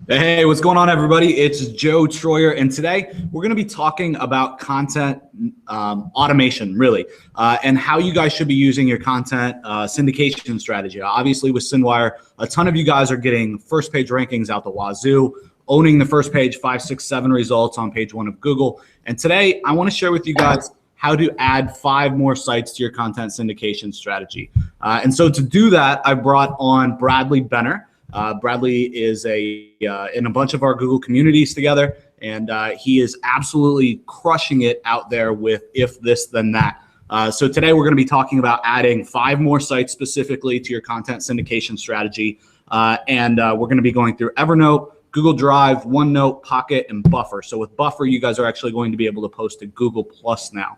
Hey, what's going on, everybody? It's Joe Troyer, and today we're going to be talking about content automation, really, and how you guys should be using your content syndication strategy. Obviously, with Syndwire, a ton of you guys are getting first-page rankings out the wazoo, owning the first page, 5, 6, 7 results on page 1 of Google. And today, I want to share with you guys how to add 5 more sites to your content syndication strategy. And so to do that, I brought on Bradley Benner. Bradley is in a bunch of our Google communities together, and he is absolutely crushing it out there with If This Then That. So today we're going to be talking about adding 5 more sites specifically to your content syndication strategy, and we're going to be going through Evernote, Google Drive, OneNote, Pocket, and Buffer. So with Buffer, you guys are actually going to be able to post to Google Plus now.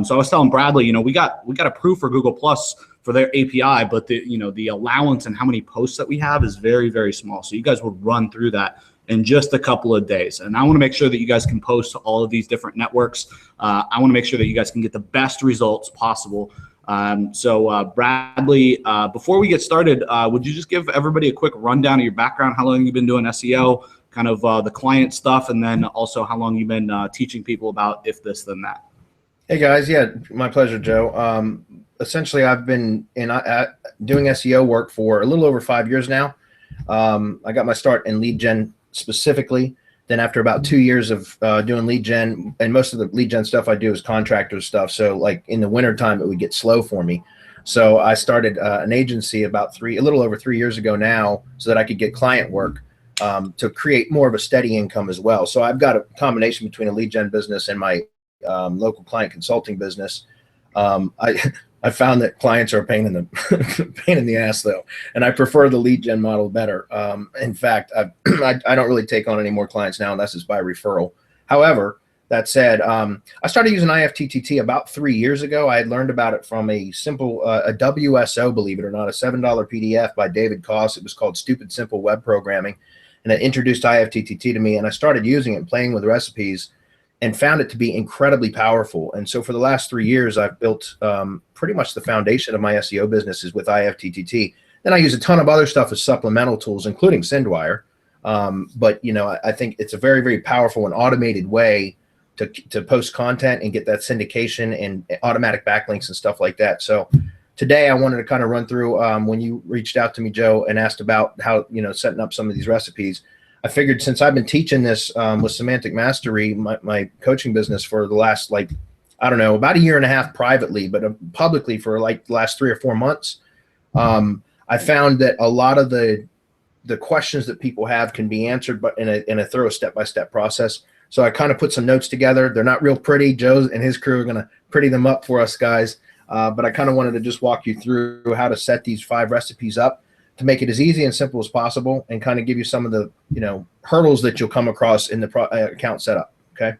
So I was telling Bradley, we got approved for Google Plus for their API, but the allowance and how many posts that we have is very, very small. So you guys will run through that in just a couple of days. And I want to make sure that you guys can post to all of these different networks. I want to make sure that you guys can get the best results possible. So Bradley, before we get started, would you just give everybody a quick rundown of your background, how long you've been doing SEO, kind of the client stuff, and then also how long you've been teaching people about If This Then That? Hey guys, yeah, my pleasure, Joe. Essentially, I've been doing SEO work for a little over 5 years now. I got my start in lead gen specifically. Then after about 2 years of doing lead gen, and most of the lead gen stuff I do is contractor stuff. So like in the winter time, it would get slow for me. So I started an agency about a little over 3 years ago now, so that I could get client work to create more of a steady income as well. So I've got a combination between a lead gen business and my local client consulting business. I found that clients are a pain in the ass though, and I prefer the lead gen model better. In fact, I don't really take on any more clients now unless it's by referral. However, that said, I started using IFTTT about 3 years ago. I had learned about it from a simple a WSO, believe it or not, a $7 PDF by David Koss. It was called Stupid Simple Web Programming, and it introduced IFTTT to me, and I started using it and playing with recipes, and found it to be incredibly powerful. And so for the last 3 years, I've built pretty much the foundation of my SEO business is with IFTTT. Then I use a ton of other stuff as supplemental tools, including Syndwire. But I think it's a very, very powerful and automated way to post content and get that syndication and automatic backlinks and stuff like that. So today I wanted to kind of run through when you reached out to me, Joe, and asked about how, setting up some of these recipes. I figured since I've been teaching this with Semantic Mastery, my coaching business for the last, about a year and a half privately, but publicly for like the last 3 or 4 months, I found that a lot of the questions that people have can be answered but in a thorough step-by-step process. So I kind of put some notes together. They're not real pretty. Joe and his crew are going to pretty them up for us guys. But I kind of wanted to just walk you through how to set these 5 recipes up to make it as easy and simple as possible, and kind of give you some of the hurdles that you'll come across in the account setup. Okay.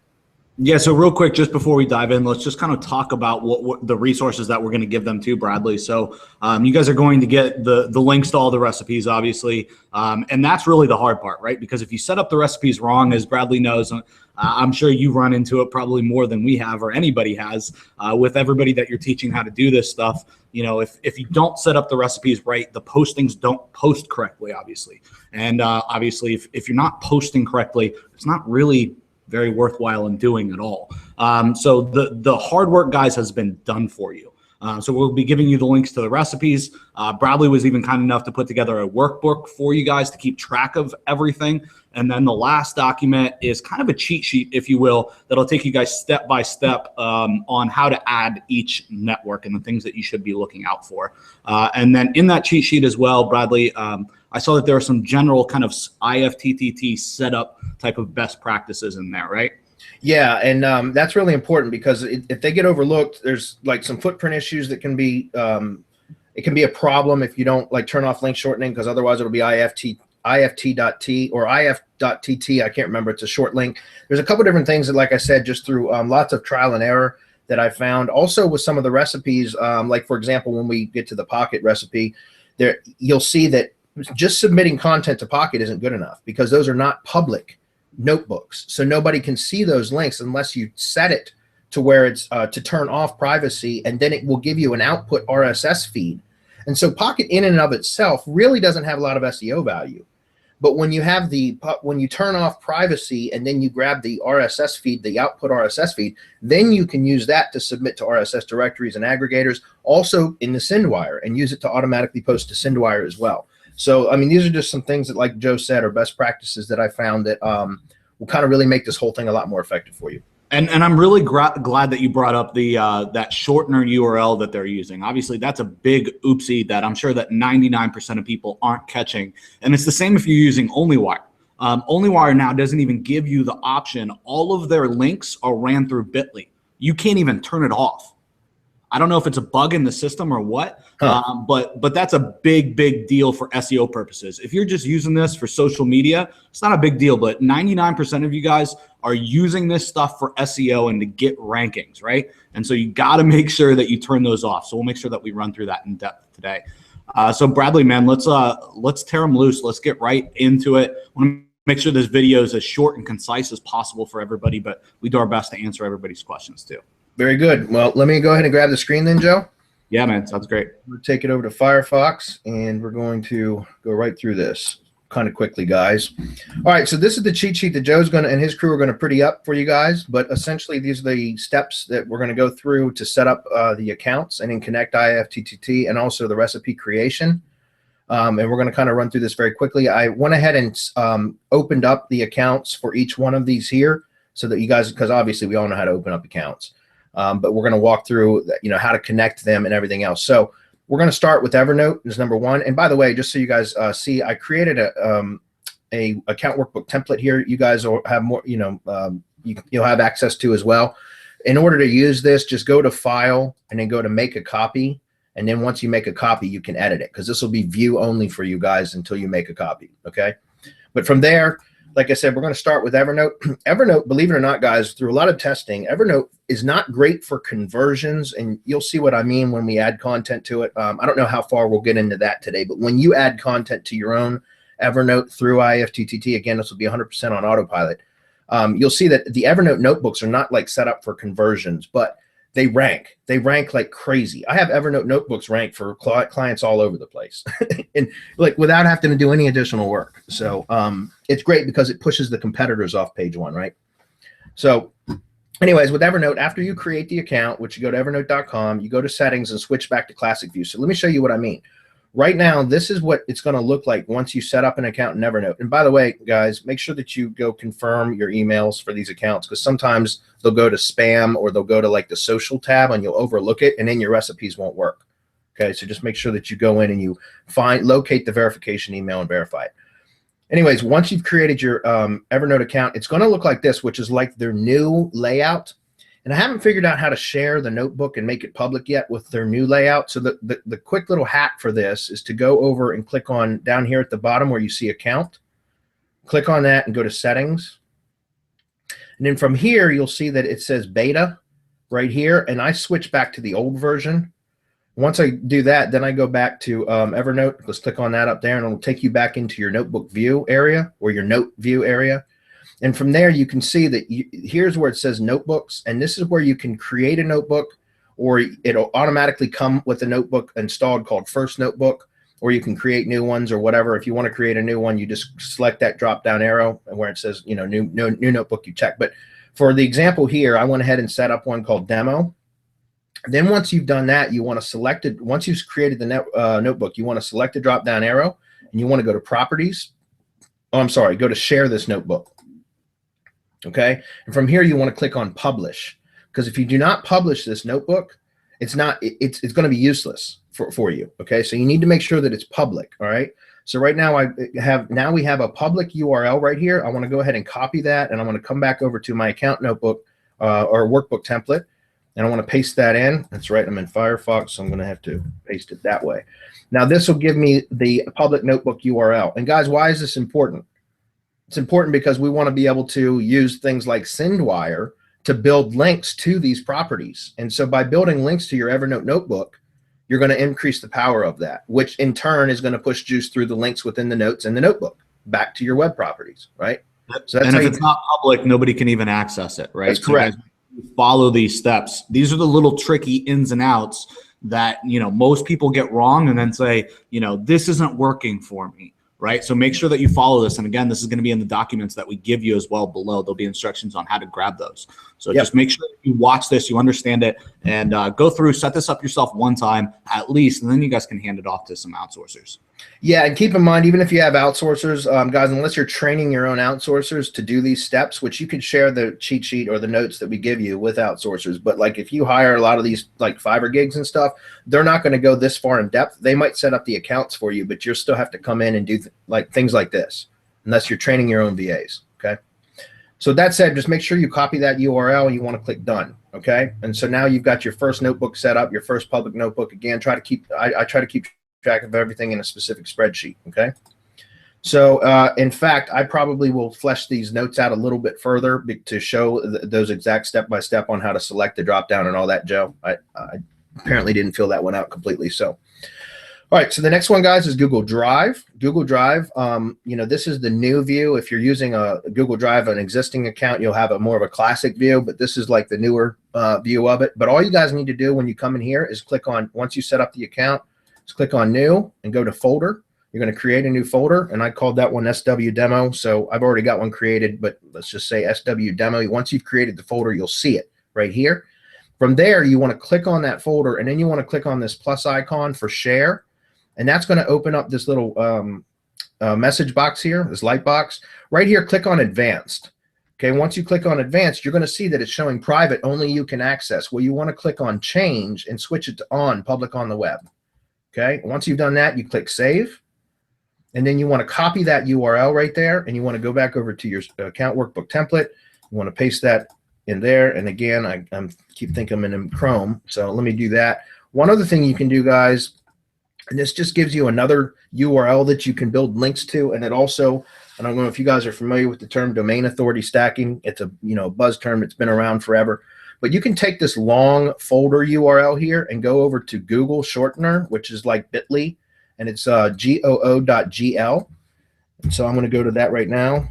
Yeah, so real quick, just before we dive in, let's just kind of talk about what the resources that we're going to give them to, Bradley. So you guys are going to get the links to all the recipes, obviously, and that's really the hard part, right? Because if you set up the recipes wrong, as Bradley knows, I'm sure you run into it probably more than we have or anybody has with everybody that you're teaching how to do this stuff. If you don't set up the recipes right, the postings don't post correctly, obviously. And obviously, if you're not posting correctly, it's not really very worthwhile in doing at all. So the hard work, guys, has been done for you. So we'll be giving you the links to the recipes. Bradley was even kind enough to put together a workbook for you guys to keep track of everything. And then the last document is kind of a cheat sheet, if you will, that'll take you guys step by step on how to add each network and the things that you should be looking out for. And then in that cheat sheet as well, Bradley, I saw that there are some general kind of IFTTT setup type of best practices in there, right? Yeah, and that's really important because if they get overlooked, there's like some footprint issues that can be it can be a problem if you don't turn off link shortening, because otherwise it'll be IFT.T or IF.TT. I can't remember. It's a short link. There's a couple different things that, like I said, just through lots of trial and error that I found. Also with some of the recipes, like for example, when we get to the Pocket recipe, there you'll see that just submitting content to Pocket isn't good enough because those are not public notebooks. So nobody can see those links unless you set it to where it's to turn off privacy, and then it will give you an output RSS feed. And so Pocket in and of itself really doesn't have a lot of SEO value. But when you have when you turn off privacy and then you grab the RSS feed, the output RSS feed, then you can use that to submit to RSS directories and aggregators, also in the SendWire, and use it to automatically post to SendWire as well. So, I mean, these are just some things that, like Joe said, are best practices that I found that will kind of really make this whole thing a lot more effective for you. And I'm really glad that you brought up the that shortener URL that they're using. Obviously, that's a big oopsie that I'm sure that 99% of people aren't catching. And it's the same if you're using OnlyWire. OnlyWire now doesn't even give you the option. All of their links are ran through Bitly. You can't even turn it off. I don't know if it's a bug in the system or what, but that's a big deal for SEO purposes. If you're just using this for social media, it's not a big deal, but 99% of you guys are using this stuff for SEO and to get rankings, right? And so you got to make sure that you turn those off. So we'll make sure that we run through that in depth today. So Bradley, man, let's tear them loose. Let's get right into it. I want to make sure this video is as short and concise as possible for everybody, but we do our best to answer everybody's questions too. Very good. Well, let me go ahead and grab the screen then, Joe. Yeah, man, sounds great. We'll take it over to Firefox, and we're going to go right through this kind of quickly, guys. All right, so this is the cheat sheet that Joe's going to, and his crew are going to pretty up for you guys, but essentially these are the steps that we're going to go through to set up the accounts and then connect IFTTT and also the recipe creation. And we're going to kind of run through this very quickly. I went ahead and opened up the accounts for each one of these here so that you guys, because obviously we all know how to open up accounts. But we're going to walk through, how to connect them and everything else. So we're going to start with Evernote as number one. And by the way, just so you guys see, I created a account workbook template here. You guys will have more, you'll have access to as well. In order to use this, just go to File and then go to Make a Copy. And then once you make a copy, you can edit it because this will be view only for you guys until you make a copy. Okay. But from there, like I said, we're going to start with Evernote. Evernote, believe it or not, guys, through a lot of testing, Evernote is not great for conversions, and you'll see what I mean when we add content to it. I don't know how far we'll get into that today, but when you add content to your own Evernote through IFTTT, again, this will be 100% on autopilot. You'll see that the Evernote notebooks are not like set up for conversions, but they rank. They rank like crazy. I have Evernote notebooks ranked for clients all over the place, and like without having to do any additional work. So it's great because it pushes the competitors off page one, right? So anyways, with Evernote, after you create the account, which you go to evernote.com, you go to settings and switch back to classic view. So let me show you what I mean. Right now, this is what it's going to look like once you set up an account in Evernote. And by the way, guys, make sure that you go confirm your emails for these accounts because sometimes they'll go to spam or they'll go to like the social tab and you'll overlook it and then your recipes won't work. Okay, so just make sure that you go in and you locate the verification email and verify it. Anyways, once you've created your Evernote account, it's going to look like this, which is like their new layout. And I haven't figured out how to share the notebook and make it public yet with their new layout. So the quick little hack for this is to go over and click on down here at the bottom where you see account. Click on that and go to settings. And then from here, you'll see that it says beta right here. And I switch back to the old version. Once I do that, then I go back to Evernote. Let's click on that up there and it'll take you back into your notebook view area or your note view area. And from there, you can see that here's where it says notebooks. And this is where you can create a notebook or it'll automatically come with a notebook installed called First Notebook, or you can create new ones or whatever. If you want to create a new one, you just select that drop down arrow and where it says, new notebook, you check. But for the example here, I went ahead and set up one called demo. Then once you've done that, you want to select it. Once you've created the notebook, you want to select the drop down arrow and you want to go to properties. Oh, I'm sorry, go to share this notebook. Okay, and from here you want to click on publish because if you do not publish this notebook, it's going to be useless for you. Okay, so you need to make sure that it's public. All right, so right now we have a public URL right here. I want to go ahead and copy that, and I want to come back over to my account notebook or workbook template, and I want to paste that in. That's right, I'm in Firefox, so I'm going to have to paste it that way. Now this will give me the public notebook URL. And guys, why is this important? It's important because we want to be able to use things like SendWire to build links to these properties. And so by building links to your Evernote notebook, you're going to increase the power of that, which in turn is going to push juice through the links within the notes in the notebook back to your web properties, right? So that's and if it's not public, nobody can even access it, right? That's correct. So follow these steps. These are the little tricky ins and outs that most people get wrong and then say, this isn't working for me. right? So make sure that you follow this. And again, this is going to be in the documents that we give you as well below. There'll be instructions on how to grab those. So just make sure that you watch this, you understand it, and go through, set this up yourself one time at least, and then you guys can hand it off to some outsourcers. Yeah, and keep in mind, even if you have outsourcers, guys, unless you're training your own outsourcers to do these steps, which you can share the cheat sheet or the notes that we give you with outsourcers. But like if you hire a lot of these like Fiverr gigs and stuff, they're not going to go this far in depth. They might set up the accounts for you, but you'll still have to come in and do things like this, unless you're training your own VAs. Okay. So that said, just make sure you copy that URL and you want to click done. Okay. And so now you've got your first notebook set up, your first public notebook. Again, I try to keep track of everything in a specific spreadsheet. Okay. So in fact, I probably will flesh these notes out a little bit further to show those exact step-by-step on how to select the drop down and all that, Joe. I apparently didn't fill that one out completely. So, all right. So the next one, guys, is Google Drive. Google Drive, this is the new view. If you're using a Google Drive, an existing account, you'll have more of a classic view, but this is like the newer view of it. But all you guys need to do when you come in here is click on, once you set up the account, just click on new and go to folder. You're going to create a new folder, and I called that one SW Demo. So I've already got one created, but let's just say SW Demo. Once you've created the folder, you'll see it right here. From there, you want to click on that folder, and then you want to click on this plus icon for share. And that's going to open up this little message box here, this light box. Right here, click on Advanced. Okay, once you click on Advanced, you're going to see that it's showing private, only you can access. Well, you want to click on Change and switch it to on, public on the web. Okay, once you've done that, you click Save. And then you want to copy that URL right there, and you want to go back over to your account workbook template. You want to paste that in there. And again, I keep thinking I'm in Chrome, so let me do that. One other thing you can do, guys, and this just gives you another URL that you can build links to, and it also, I don't know if you guys are familiar with the term domain authority stacking. It's a buzz term that's been around forever. But you can take this long folder URL here and go over to Google Shortener, which is like bit.ly, and it's goo.gl. And so I'm going to go to that right now.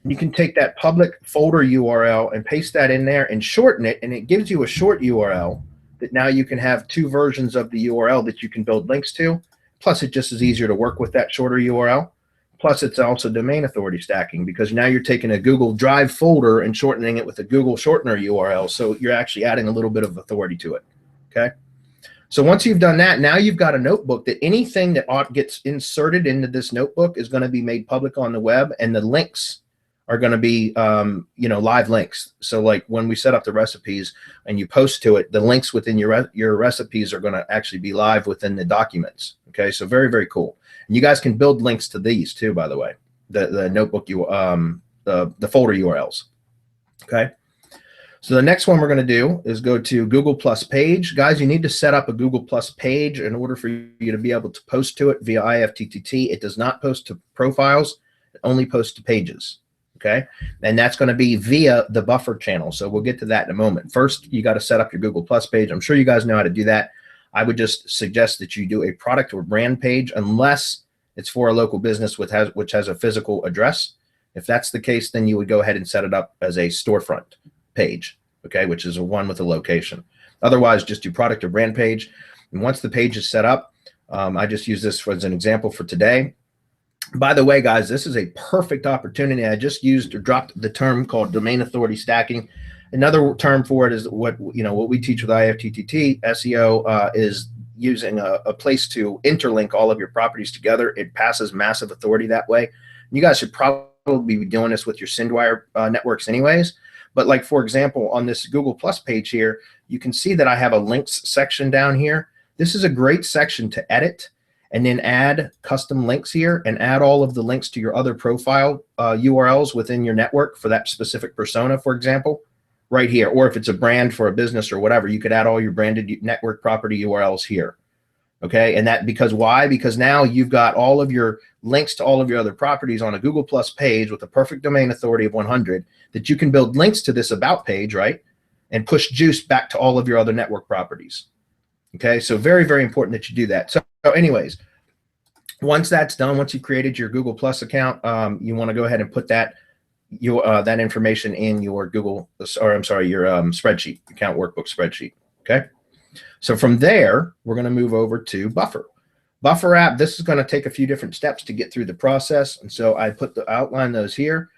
You can take that public folder URL and paste that in there and shorten it, and it gives you a short URL that now you can have two versions of the URL that you can build links to. Plus, it just is easier to work with that shorter URL. Plus, it's also domain authority stacking, because now you're taking a Google Drive folder and shortening it with a Google Shortener URL. So you're actually adding a little bit of authority to it. Okay. So once you've done that, now you've got a notebook that anything that gets inserted into this notebook is going to be made public on the web, and the links are going to be, live links. So like when we set up the recipes and you post to it, the links within your recipes are going to actually be live within the documents. Okay. So very, very cool. And you guys can build links to these too, by the way, the notebook, the folder URLs. Okay. So the next one we're going to do is go to Google Plus page. Guys, you need to set up a Google Plus page in order for you to be able to post to it via IFTTT. It does not post to profiles. It only posts to pages. Okay. And that's going to be via the buffer channel. So we'll get to that in a moment. First, you got to set up your Google Plus page. I'm sure you guys know how to do that. I would just suggest that you do a product or brand page, unless it's for a local business which has a physical address. If that's the case, then you would go ahead and set it up as a storefront page, okay, which is a one with a location. Otherwise, just do product or brand page. And once the page is set up, I just use this as an example for today. By the way, guys, this is a perfect opportunity. I just dropped the term called domain authority stacking. Another term for it is what we teach with IFTTT SEO is using a place to interlink all of your properties together. It passes massive authority that way. You guys should probably be doing this with your SendWire networks anyways. But like, for example, on this Google Plus page here, you can see that I have a links section down here. This is a great section to edit and then add custom links here and add all of the links to your other profile URLs within your network for that specific persona, for example, right here. Or if it's a brand for a business or whatever, you could add all your branded network property URLs here. Okay, and that why? Because now you've got all of your links to all of your other properties on a Google Plus page with a perfect domain authority of 100 that you can build links to this about page, right? And push juice back to all of your other network properties. Okay, so very, very important that you do that. So anyways, once that's done, once you've created your Google Plus account, you want to go ahead and put that information in your your spreadsheet, account workbook spreadsheet. Okay. So from there, we're going to move over to Buffer. Buffer app, this is going to take a few different steps to get through the process. And so I outline those here.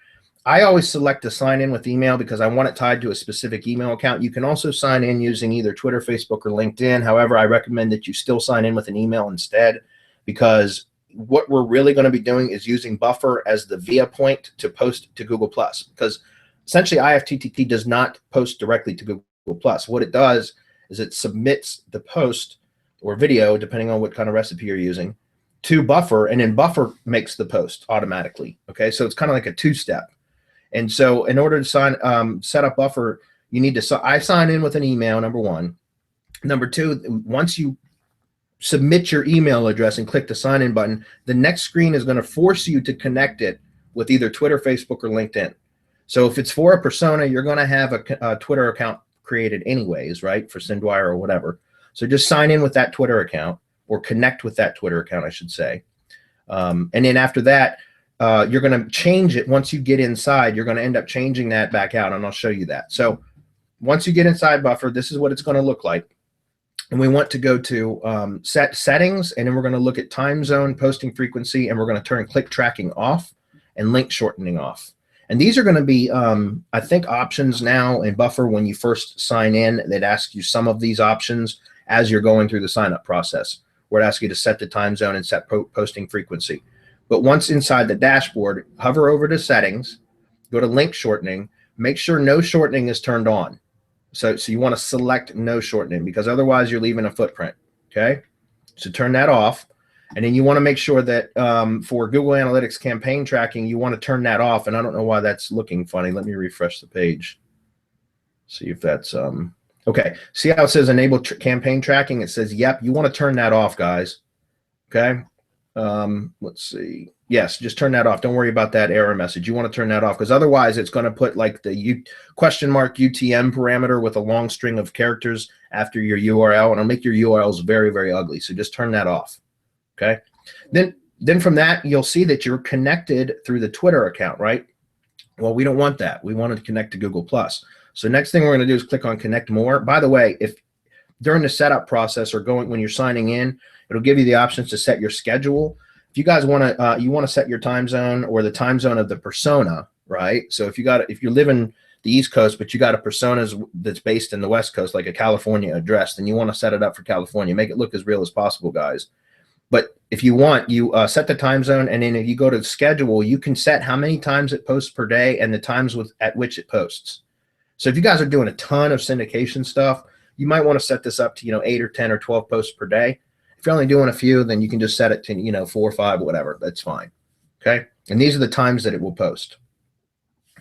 I always select to sign in with email because I want it tied to a specific email account. You can also sign in using either Twitter, Facebook, or LinkedIn. However, I recommend that you still sign in with an email instead, because what we're really going to be doing is using Buffer as the via point to post to Google+. Because essentially IFTTT does not post directly to Google+. What it does is it submits the post or video, depending on what kind of recipe you're using, to Buffer, and then Buffer makes the post automatically. Okay, so it's kind of like a two-step. And so in order to set up Buffer, you need to, I sign in with an email, number one. Number two, once you submit your email address and click the sign in button, the next screen is going to force you to connect it with either Twitter, Facebook, or LinkedIn. So if it's for a persona, you're going to have a Twitter account created anyways, right? For SendWire or whatever. So just sign in with that Twitter account, or connect with that Twitter account, I should say. And then after that, you're going to change it. Once you get inside, you're going to end up changing that back out, and I'll show you that. So once you get inside Buffer, this is what it's going to look like. And we want to go to set settings, and then we're going to look at time zone, posting frequency, and we're going to turn click tracking off and link shortening off. And these are going to be, I think, options now in Buffer when you first sign in. They'd ask you some of these options as you're going through the sign-up process, where it asks you to set the time zone and set posting frequency. But once inside the dashboard, hover over to settings, go to link shortening, make sure no shortening is turned on. So you want to select no shortening, because otherwise you're leaving a footprint, okay? So turn that off. And then you want to make sure that for Google Analytics campaign tracking, you want to turn that off. And I don't know why that's looking funny. Let me refresh the page. See if that's, okay. See how it says enable campaign tracking? It says, yep, you want to turn that off, guys. Okay. Let's see. Yes, just turn that off. Don't worry about that error message. You want to turn that off, because otherwise it's going to put like the question mark UTM parameter with a long string of characters after your URL, and it'll make your URLs very, very ugly. So just turn that off. Okay. Then from that, you'll see that you're connected through the Twitter account, right? Well, we don't want that. We want to connect to Google+. So next thing we're going to do is click on Connect More. By the way, if during the setup process or when you're signing in, it'll give you the options to set your schedule. If you guys want to, you want to set your time zone or the time zone of the persona, right? So if you live in the East Coast, but you got a persona that's based in the West Coast, like a California address, then you want to set it up for California. Make it look as real as possible, guys. But if you want, you set the time zone, and then if you go to schedule, you can set how many times it posts per day and the times at which it posts. So if you guys are doing a ton of syndication stuff, you might want to set this up to 8 or 10 or 12 posts per day. If you're only doing a few, then you can just set it to 4 or 5 or whatever. That's fine. Okay. And these are the times that it will post.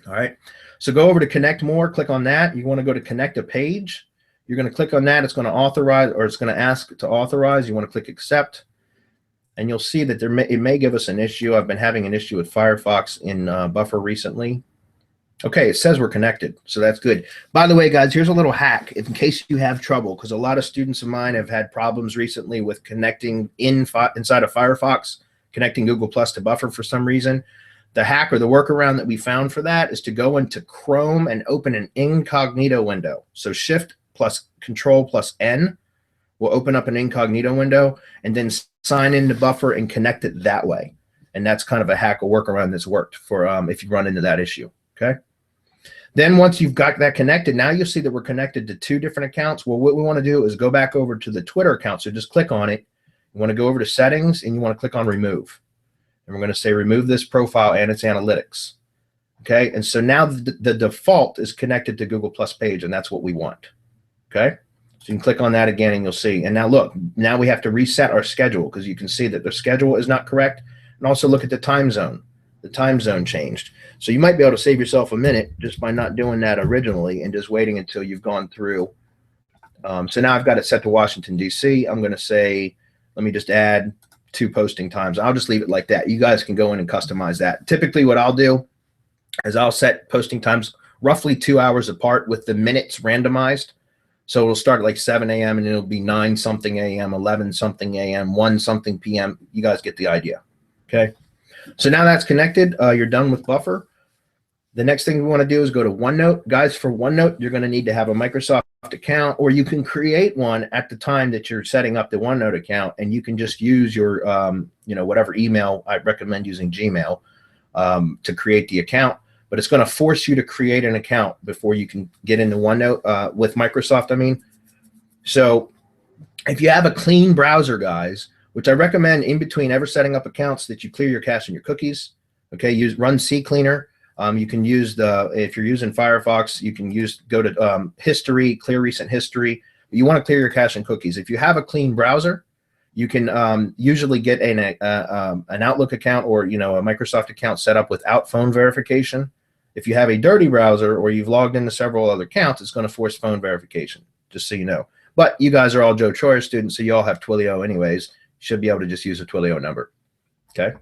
All right. So go over to Connect More. Click on that. You want to go to Connect a Page. You're going to click on that. It's going to authorize, or it's going to ask to authorize. You want to click Accept. And you'll see that it may give us an issue. I've been having an issue with Firefox in Buffer recently. Okay, it says we're connected, so that's good. By the way, guys, here's a little hack in case you have trouble, because a lot of students of mine have had problems recently with connecting inside of Firefox, connecting Google+ to Buffer for some reason. The hack or the workaround that we found for that is to go into Chrome and open an incognito window. So Shift plus Control plus N will open up an incognito window, and then sign into Buffer and connect it that way. And that's kind of a hack or workaround that's worked for if you run into that issue. Okay. Then once you've got that connected, now you'll see that we're connected to 2 different accounts. Well, what we want to do is go back over to the Twitter account. So just click on it. You want to go over to settings, and you want to click on remove. And we're going to say remove this profile and its analytics. Okay. And so now the default is connected to Google+ page, and that's what we want. Okay. So you can click on that again, and you'll see. And now look, now we have to reset our schedule, because you can see that the schedule is not correct. And also look at the time zone. The time zone changed. So you might be able to save yourself a minute just by not doing that originally and just waiting until you've gone through. So now I've got it set to Washington, D.C. I'm going to say, let me just add 2 posting times. I'll just leave it like that. You guys can go in and customize that. Typically what I'll do is I'll set posting times roughly 2 hours apart with the minutes randomized. So it'll start at like 7 a.m. and it'll be 9 something a.m., 11 something a.m., 1 something p.m. You guys get the idea. Okay. So now that's connected. You're done with Buffer. The next thing we want to do is go to OneNote. Guys, for OneNote, you're going to need to have a Microsoft account, or you can create one at the time that you're setting up the OneNote account, and you can just use your, whatever email. I recommend using Gmail to create the account, but it's going to force you to create an account before you can get into OneNote with Microsoft, I mean. So if you have a clean browser, guys, which I recommend in between ever setting up accounts that you clear your cache and your cookies, okay, run CCleaner. You can use if you're using Firefox, you can go to history, clear recent history. You want to clear your cache and cookies. If you have a clean browser, you can usually get an Outlook account or a Microsoft account set up without phone verification. If you have a dirty browser or you've logged into several other accounts, it's going to force phone verification, just so you know. But you guys are all Joe Troyer students, so you all have Twilio anyways. You should be able to just use a Twilio number, okay?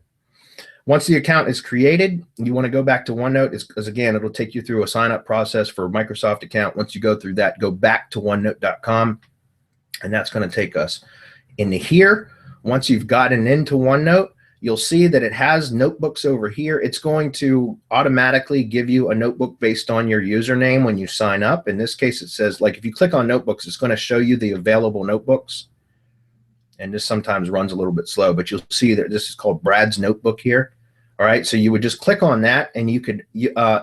Once the account is created, you want to go back to OneNote, because again, it'll take you through a sign-up process for a Microsoft account. Once you go through that, go back to OneNote.com, and that's going to take us into here. Once you've gotten into OneNote, you'll see that it has notebooks over here. It's going to automatically give you a notebook based on your username when you sign up. In this case, it says, like, if you click on notebooks, it's going to show you the available notebooks. And this sometimes runs a little bit slow, but you'll see that this is called Brad's Notebook here. All right, so you would just click on that, and you could,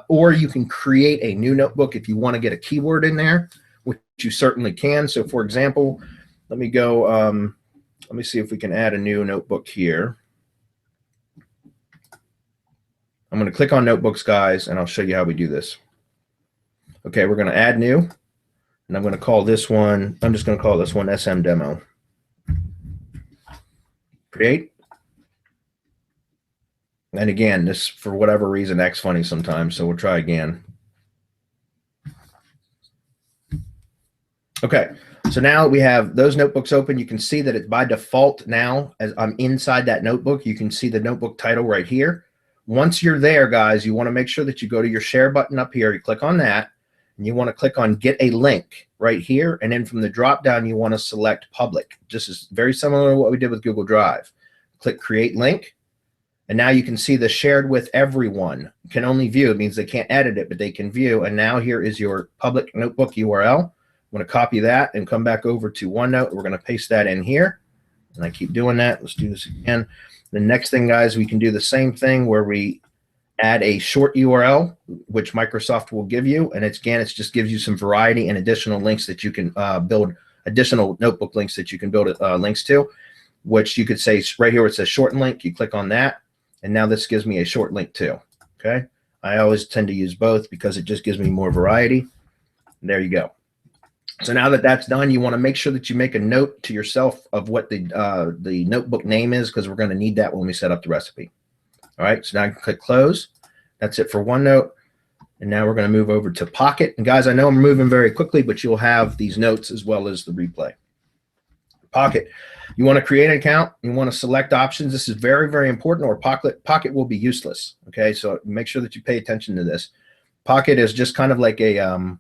or you can create a new notebook if you want to get a keyword in there, which you certainly can. So, for example, let me go. Let me see if we can add a new notebook here. I'm going to click on notebooks, guys, and I'll show you how we do this. Okay, we're going to add new, and I'm going to call this one. I'm just going to call this one SM Demo. Create. And again, this, for whatever reason, acts funny sometimes, so we'll try again. Okay, so now we have those notebooks open. You can see that it's by default now, as I'm inside that notebook, you can see the notebook title right here. Once you're there, guys, you want to make sure that you go to your share button up here. You click on that, and you want to click on get a link right here. And then from the drop down, you want to select public. Just as very similar to what we did with Google Drive. Click create link. And now you can see the shared with everyone can only view. It means they can't edit it, but they can view. And now here is your public notebook URL. I'm going to copy that and come back over to OneNote. We're going to paste that in here. And I keep doing that. Let's do this again. The next thing, guys, we can do the same thing where we add a short URL, which Microsoft will give you. And it's just gives you some variety and additional links that you can build, additional notebook links that you can build links to, which you could say right here where it says shorten link. You click on that. And now this gives me a short link too, okay? I always tend to use both because it just gives me more variety. There you go. So now that that's done, you want to make sure that you make a note to yourself of what the notebook name is, because we're going to need that when we set up the recipe. All right, so now I can click close. That's it for OneNote. And now we're going to move over to Pocket. And guys, I know I'm moving very quickly, but you'll have these notes as well as the replay. Pocket. You want to create an account. You want to select options. This is very, very important, or Pocket will be useless. Okay, so make sure that you pay attention to this. Pocket is just kind of like a,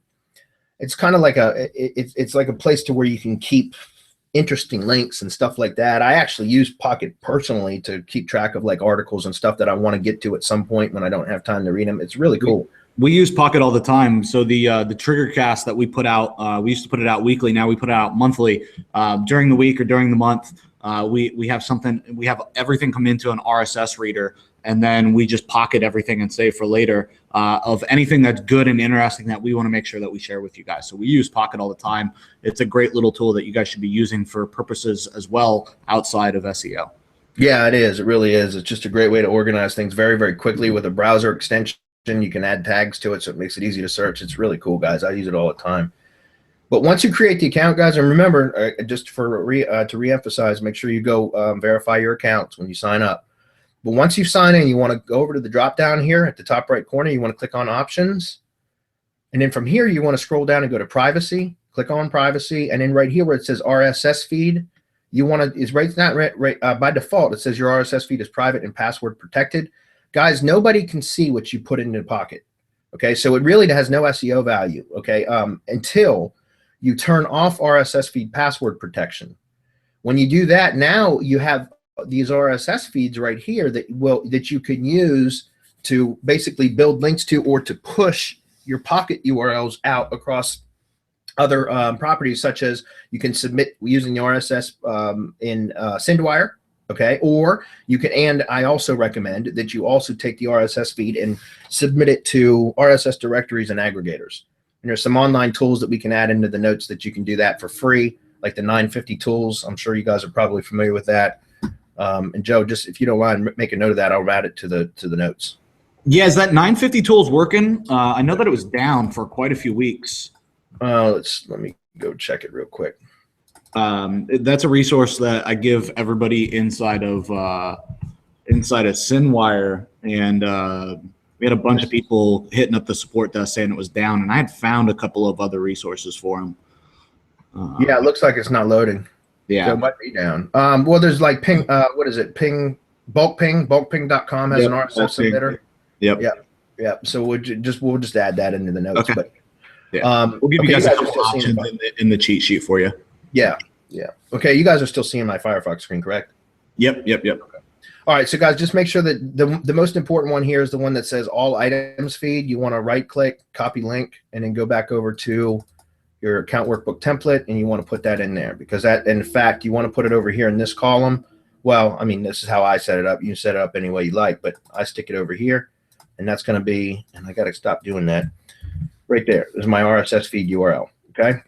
it's kind of like it's like a place to where you can keep interesting links and stuff like that. I actually use Pocket personally to keep track of like articles and stuff that I want to get to at some point when I don't have time to read them. It's really cool. We use Pocket all the time. So the trigger cast that we put out, we used to put it out weekly. Now we put it out monthly. During the week or during the month, we have everything come into an RSS reader, and then we just pocket everything and save for later of anything that's good and interesting that we want to make sure that we share with you guys. So we use Pocket all the time. It's a great little tool that you guys should be using for purposes as well outside of SEO. Yeah, it is. It really is. It's just a great way to organize things very, very quickly with a browser extension. You can add tags to it, so it makes it easy to search. It's really cool, guys. I use it all the time. But once you create the account, guys, and remember, just to reemphasize, make sure you go verify your accounts when you sign up. But once you sign in, you want to go over to the drop down here at the top right corner. You want to click on Options. And then from here, you want to scroll down and go to Privacy. Click on Privacy. And then right here where it says RSS feed, you want to, by default, it says your RSS feed is private and password protected. Guys, nobody can see what you put into Pocket, okay? So it really has no SEO value, okay, until you turn off RSS feed password protection. When you do that, now you have these RSS feeds right here that you can use to basically build links to or to push your Pocket URLs out across other properties, such as you can submit using the RSS in SendWire, okay? Or you can, and I also recommend that you also take the RSS feed and submit it to RSS directories and aggregators. And there's some online tools that we can add into the notes that you can do that for free, like the 950 tools. I'm sure you guys are probably familiar with that. And Joe, just if you don't mind, make a note of that. I'll add it to the notes. Yeah, is that 950 tools working? I know that it was down for quite a few weeks. Let me go check it real quick. That's a resource that I give everybody inside of SendWire, and we had a bunch of people hitting up the support desk saying it was down, and I had found a couple of other resources for them. Yeah, it looks like it's not loading. Yeah, so it might be down. Well, there's like ping. What is it? Bulkping.com has an RSS submitter. Yep. So we'll just add that into the notes. Okay. But yeah, we'll give you guys a couple options in the cheat sheet for you. Yeah. Okay, you guys are still seeing my Firefox screen, correct? Yep. Okay. All right, so guys, just make sure that the most important one here is the one that says all items feed. You want to right click, copy link, and then go back over to your account workbook template, and you want to put that in there, because that, in fact, you want to put it over here in this column. Well, I mean, this is how I set it up. You set it up any way you like, but I stick it over here, and that's going to be, and I got to stop doing that. Right there is my RSS feed URL. Okay.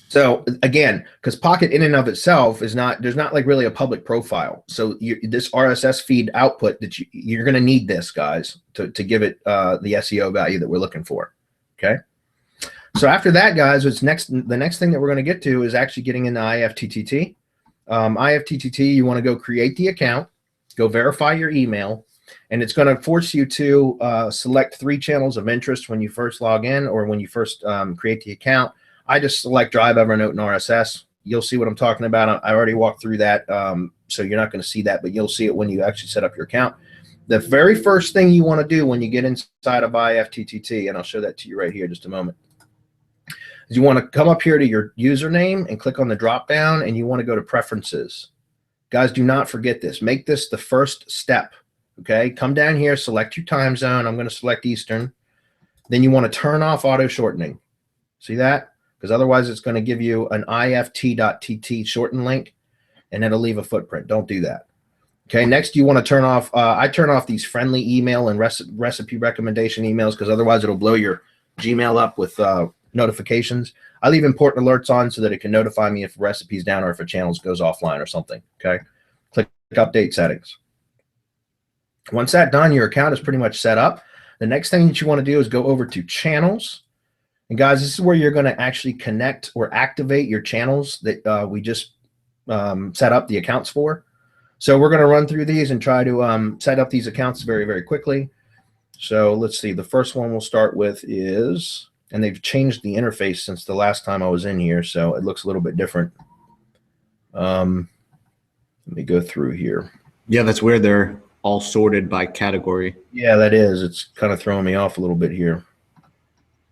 So again, because Pocket in and of itself is not, there's not like really a public profile. So this RSS feed output that you're going to need this, guys, to give it the SEO value that we're looking for. Okay. So after that, guys, the next thing that we're going to get to is actually getting into IFTTT. IFTTT, you want to go create the account, go verify your email, and it's going to force you to select 3 channels of interest when you first log in or when you first create the account. I just select Drive, Evernote, and RSS. You'll see what I'm talking about. I already walked through that, so you're not going to see that, but you'll see it when you actually set up your account. The very first thing you want to do when you get inside of IFTTT, and I'll show that to you right here in just a moment, is you want to come up here to your username and click on the drop down, and you want to go to Preferences. Guys, do not forget this. Make this the first step. Okay, come down here, select your time zone. I'm going to select Eastern. Then you want to turn off auto shortening. See that? Because otherwise it's going to give you an ift.tt shorten link, and it'll leave a footprint. Don't do that. Okay, next you want to turn off, I turn off these friendly email and recipe recommendation emails, because otherwise it'll blow your Gmail up with notifications. I leave important alerts on so that it can notify me if a recipe's down or if a channel goes offline or something. Okay, click Update Settings. Once that's done, your account is pretty much set up. The next thing that you want to do is go over to Channels. And guys, this is where you're going to actually connect or activate your channels that we just set up the accounts for. So we're going to run through these and try to set up these accounts very, very quickly. So let's see. The first one we'll start with is, and they've changed the interface since the last time I was in here, so it looks a little bit different. Let me go through here. Yeah, that's weird. They're all sorted by category. Yeah, that is. It's kind of throwing me off a little bit here.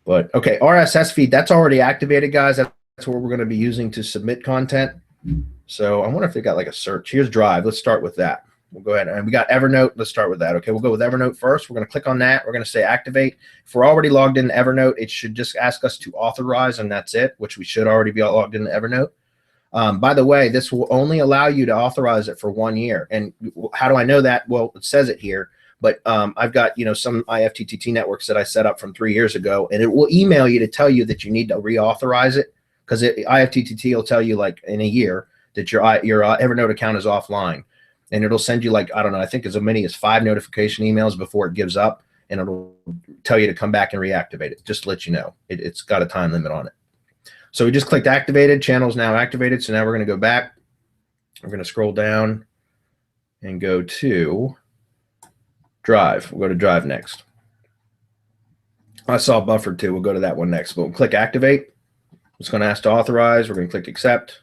But okay, RSS feed, that's already activated, guys. That's what we're going to be using to submit content. So I wonder if they got like a search. Here's Drive. Let's start with that. We'll go ahead, and we got Evernote. Let's start with that. Okay, we'll go with Evernote first. We're going to click on that. We're going to say activate. If we're already logged into Evernote, it should just ask us to authorize, and that's it, which we should already be logged into Evernote. By the way, this will only allow you to authorize it for 1 year. And how do I know that? Well, it says it here. But I've got, some IFTTT networks that I set up from 3 years ago, and it will email you to tell you that you need to reauthorize it, because IFTTT will tell you like in a year that your Evernote account is offline, and it'll send you like, I don't know, I think as many as 5 notification emails before it gives up, and it'll tell you to come back and reactivate it, just to let you know. It's got a time limit on it. So we just clicked activated. Channel's now activated. So now we're going to go back. We're going to scroll down and go to Drive. We'll go to Drive next. I saw Buffer too. We'll go to that one next. But we'll click Activate. It's going to ask to authorize. We're going to click Accept.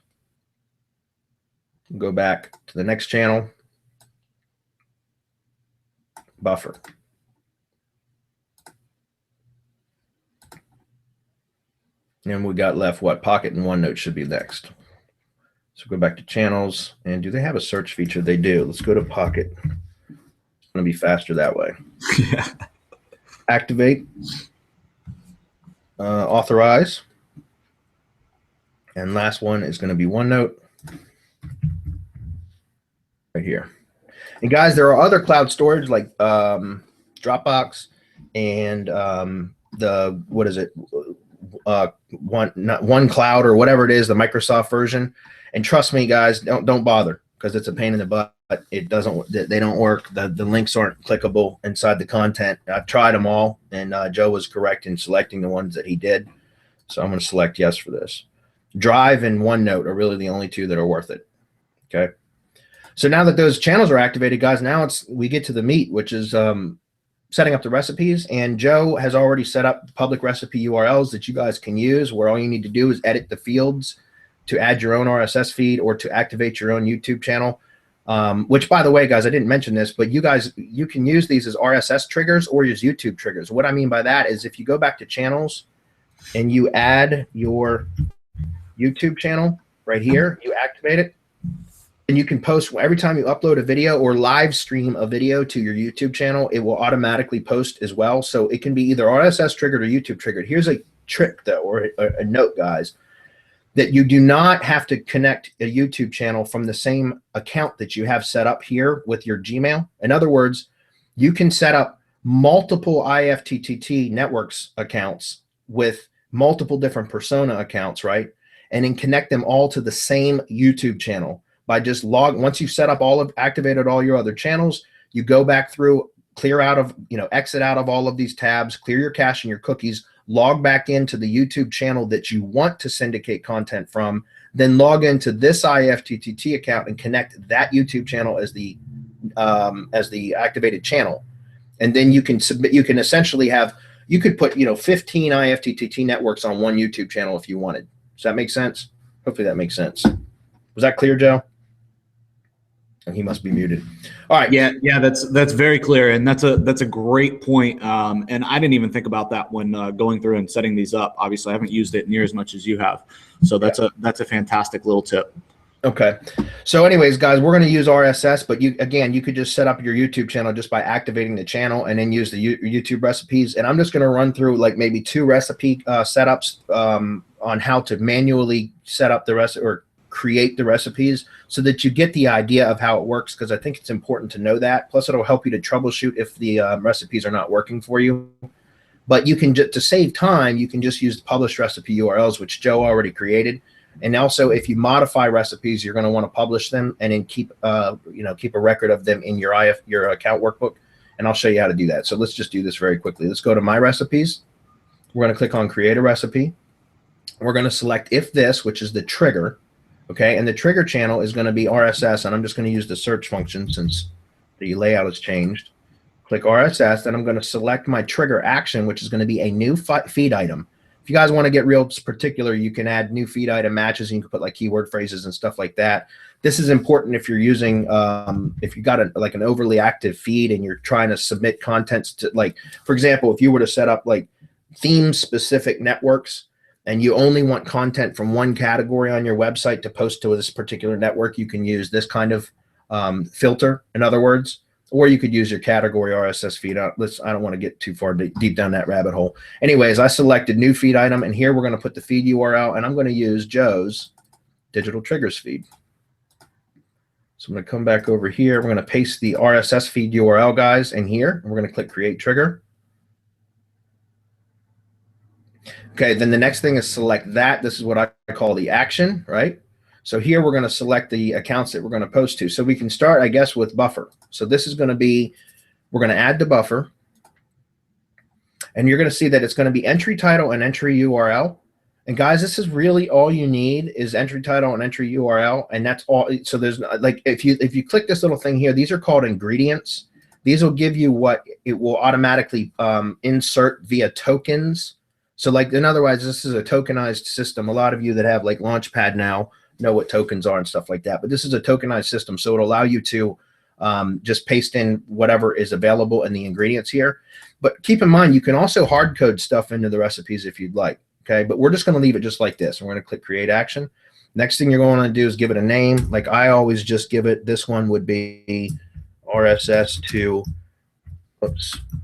We'll go back to the next channel. Buffer. And we got left what? Pocket and OneNote should be next. So go back to Channels. And do they have a search feature? They do. Let's go to Pocket. Going to be faster that way. Yeah. Activate, authorize, and last one is going to be OneNote right here. And guys, there are other cloud storage like Dropbox and what is it? One Cloud or whatever it is, the Microsoft version. And trust me, guys, don't bother, because it's a pain in the butt. It doesn't. They don't work. The links aren't clickable inside the content. I've tried them all, and Joe was correct in selecting the ones that he did. So I'm going to select yes for this. Drive and OneNote are really the only two that are worth it. Okay. So now that those channels are activated, guys, now we get to the meat, which is setting up the recipes. And Joe has already set up public recipe URLs that you guys can use, where all you need to do is edit the fields to add your own RSS feed or to activate your own YouTube channel. Which, by the way, guys, I didn't mention this, but you can use these as RSS triggers or as YouTube triggers. What I mean by that is if you go back to channels and you add your YouTube channel right here, you activate it, and you can post every time you upload a video or live stream a video to your YouTube channel, it will automatically post as well. So it can be either RSS triggered or YouTube triggered. Here's a trick though, or a note, guys, that you do not have to connect a YouTube channel from the same account that you have set up here with your Gmail. In other words, you can set up multiple IFTTT networks accounts with multiple different persona accounts, right? And then connect them all to the same YouTube channel by just once you've set up activated all your other channels, you go back through, clear out of, exit out of all of these tabs, clear your cache and your cookies, log back into the YouTube channel that you want to syndicate content from, then log into this IFTTT account and connect that YouTube channel as the activated channel. And then you can submit, you can essentially you could put, 15 IFTTT networks on one YouTube channel if you wanted. Does that make sense? Hopefully that makes sense. Was that clear, Joe? And he must be muted. All right. Yeah, that's very clear, and that's a great point. And I didn't even think about that when going through and setting these up. Obviously, I haven't used it near as much as you have, so that's a fantastic little tip. Okay. So anyways, guys, we're going to use RSS, but you could just set up your YouTube channel just by activating the channel and then use the YouTube recipes. And I'm just going to run through like maybe 2 recipe setups on how to manually set up the recipe or create the recipes so that you get the idea of how it works, because I think it's important to know that. Plus, it'll help you to troubleshoot if the recipes are not working for you. But you can to save time, you can just use the published recipe URLs, which Joe already created. And also, if you modify recipes, you're going to want to publish them and then keep a record of them in your account workbook. And I'll show you how to do that. So let's just do this very quickly. Let's go to My Recipes. We're going to click on Create a Recipe. We're going to select If This, which is the trigger. Okay, and the trigger channel is going to be RSS, and I'm just going to use the search function since the layout has changed. Click RSS, then I'm going to select my trigger action, which is going to be a new feed item. If you guys want to get real particular, you can add new feed item matches, and you can put like keyword phrases and stuff like that. This is important if you're using, if you got like an overly active feed and you're trying to submit contents to, like, for example, if you were to set up like theme-specific networks, and you only want content from one category on your website to post to this particular network, you can use this kind of filter, in other words, or you could use your category RSS feed. I don't want to get too far deep down that rabbit hole. Anyways, I selected new feed item, and here we're going to put the feed URL, and I'm going to use Joe's digital triggers feed. So I'm going to come back over here. We're going to paste the RSS feed URL, guys, in here, and we're going to click Create Trigger. Okay, then the next thing is select that. This is what I call the action, right? So here we're going to select the accounts that we're going to post to. So we can start, I guess, with buffer. So this is going to be, we're going to add the buffer. And you're going to see that it's going to be entry title and entry URL. And guys, this is really all you need is entry title and entry URL. And that's all. So there's like, if you click this little thing here, these are called ingredients. These will give you what it will automatically insert via tokens. So like, in other words, this is a tokenized system. A lot of you that have like Launchpad now know what tokens are and stuff like that. But this is a tokenized system. So it'll allow you to just paste in whatever is available in the ingredients here. But keep in mind, you can also hard code stuff into the recipes if you'd like. Okay, but we're just going to leave it just like this. We're going to click Create Action. Next thing you're going to do is give it a name. Like I always just give it, this one would be RSS to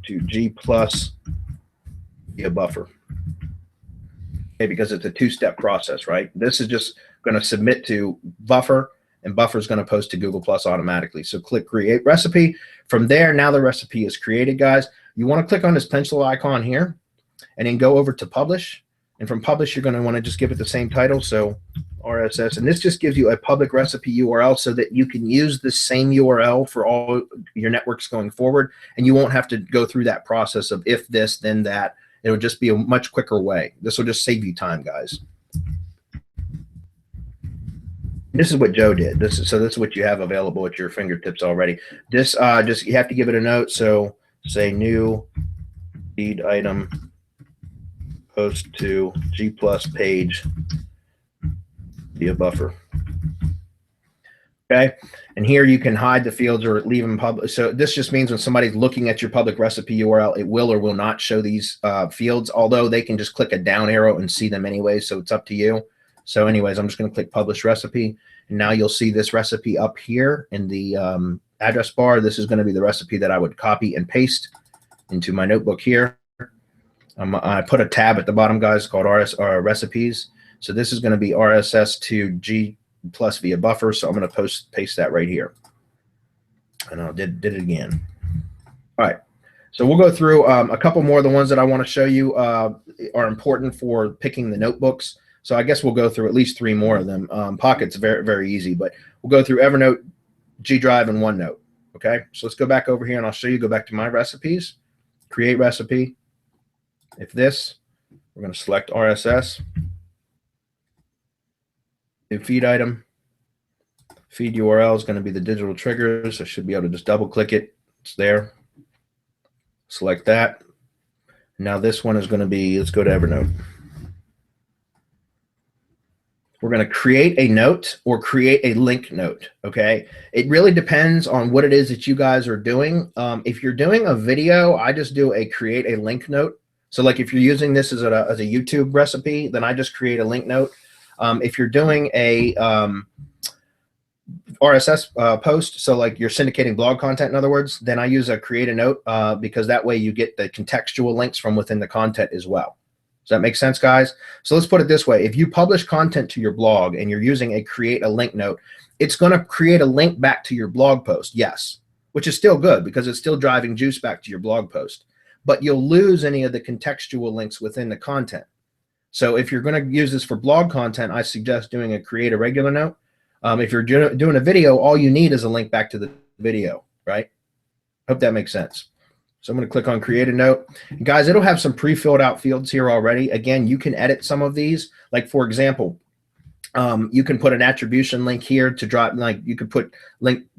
to G plus via buffer. Okay, because it's a two-step process, right? This is just going to submit to buffer, and buffer is going to post to Google Plus automatically. So click create recipe. From there, now the recipe is created, guys. You want to click on this pencil icon here and then go over to publish. And from publish, you're going to want to just give it the same title. So RSS, and this just gives you a public recipe URL so that you can use the same URL for all your networks going forward. And you won't have to go through that process of if this, then that. It would just be a much quicker way. This will just save you time, guys. This is what Joe did. This is what you have available at your fingertips already. This just you have to give it a note. So say new feed item post to G plus page via buffer. Okay, and here you can hide the fields or leave them public. So this just means when somebody's looking at your public recipe URL, it will or will not show these fields, although they can just click a down arrow and see them anyway, so it's up to you. So anyways, I'm just going to click publish recipe, and now you'll see this recipe up here in the address bar. This is going to be the recipe that I would copy and paste into my notebook here. I put a tab at the bottom, guys, called recipes. So this is going to be RSS to G plus via buffer. So I'm going to paste that right here. And I did it again. All right. So we'll go through a couple more. The ones that I want to show you are important for picking the notebooks. So I guess we'll go through at least 3 more of them. Pocket's very, very easy, but we'll go through Evernote, G Drive, and OneNote. Okay. So let's go back over here and I'll show you. Go back to my recipes, create recipe. If this, we're going to select RSS. New feed item. Feed URL is going to be the digital triggers. I should be able to just double click it. It's there. Select that. Now this one is going to be, let's go to Evernote. We're going to create a note or create a link note. Okay. It really depends on what it is that you guys are doing. If you're doing a video, I just do a create a link note. So like if you're using this as a YouTube recipe, then I just create a link note. If you're doing a RSS post, so like you're syndicating blog content, in other words, then I use a create a note because that way you get the contextual links from within the content as well. Does that make sense, guys? So let's put it this way. If you publish content to your blog and you're using a create a link note, it's going to create a link back to your blog post, yes, which is still good because it's still driving juice back to your blog post. But you'll lose any of the contextual links within the content. So if you're going to use this for blog content, I suggest doing a create a regular note. If you're doing a video, all you need is a link back to the video, right? Hope that makes sense. So I'm going to click on create a note. And guys, it'll have some pre-filled out fields here already. Again, you can edit some of these. Like for example, you can put an attribution link here to drop, like you could put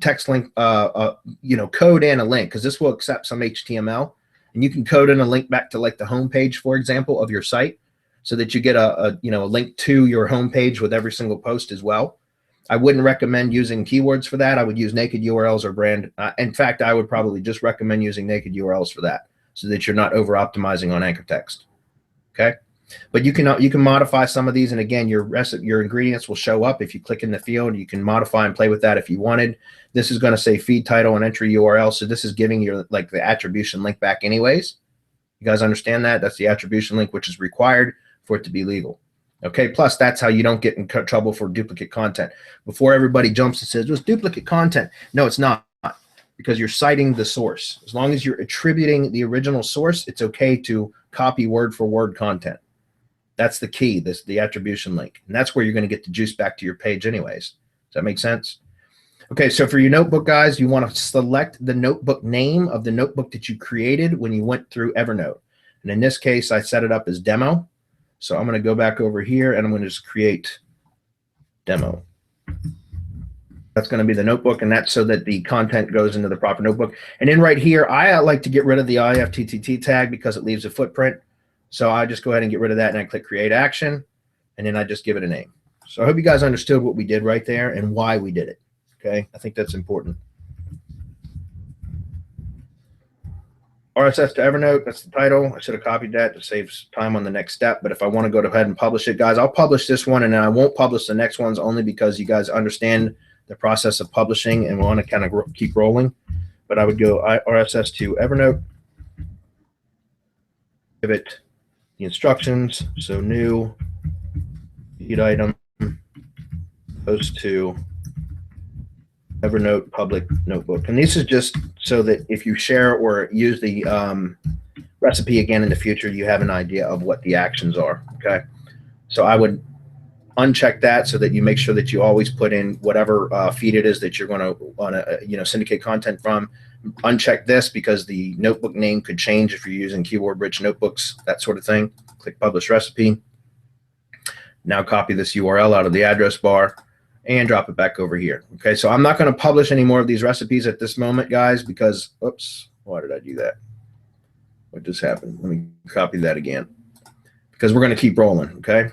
text link, code in a link because this will accept some HTML. And you can code in a link back to like the home page, for example, of your site, so that you get a link to your home page with every single post as well. I wouldn't recommend using keywords for that. I would use naked URLs or brand. In fact, I would probably just recommend using naked URLs for that, so that you're not over optimizing on anchor text. Okay, but you can modify some of these, and again, your ingredients will show up if you click in the field. You can modify and play with that if you wanted. This is going to say feed title and entry URL, so this is giving you like the attribution link back anyways. You guys understand that? That's the attribution link, which is required for it to be legal. Okay, plus that's how you don't get in trouble for duplicate content. Before everybody jumps and says, well, it's duplicate content. No, it's not, because you're citing the source. As long as you're attributing the original source, it's okay to copy word for word content. That's the key, the attribution link. And that's where you're going to get the juice back to your page anyways. Does that make sense? Okay, so for your notebook, guys, you want to select the notebook name of the notebook that you created when you went through Evernote. And in this case, I set it up as demo. So I'm going to go back over here and I'm going to just create demo. That's going to be the notebook, and that's so that the content goes into the proper notebook. And then right here, I like to get rid of the IFTTT tag because it leaves a footprint. So I just go ahead and get rid of that, and I click create action, and then I just give it a name. So I hope you guys understood what we did right there and why we did it. Okay, I think that's important. RSS to Evernote, that's the title. I should have copied that to save time on the next step. But if I want to go ahead and publish it, guys, I'll publish this one, and then I won't publish the next ones only because you guys understand the process of publishing and we want to kind of keep rolling. But I would go RSS to Evernote. give it the instructions. So new feed item goes to Evernote public notebook. And this is just so that if you share or use the recipe again in the future, you have an idea of what the actions are. Okay. So I would uncheck that so that you make sure that you always put in whatever feed it is that you're going to want to syndicate content from. Uncheck this because the notebook name could change if you're using keyword rich notebooks, that sort of thing. Click publish recipe. Now copy this URL out of the address bar and drop it back over here. Okay, so I'm not going to publish any more of these recipes at this moment, guys, because oops, why did I do that? What just happened? Let me copy that again because we're going to keep rolling. Okay.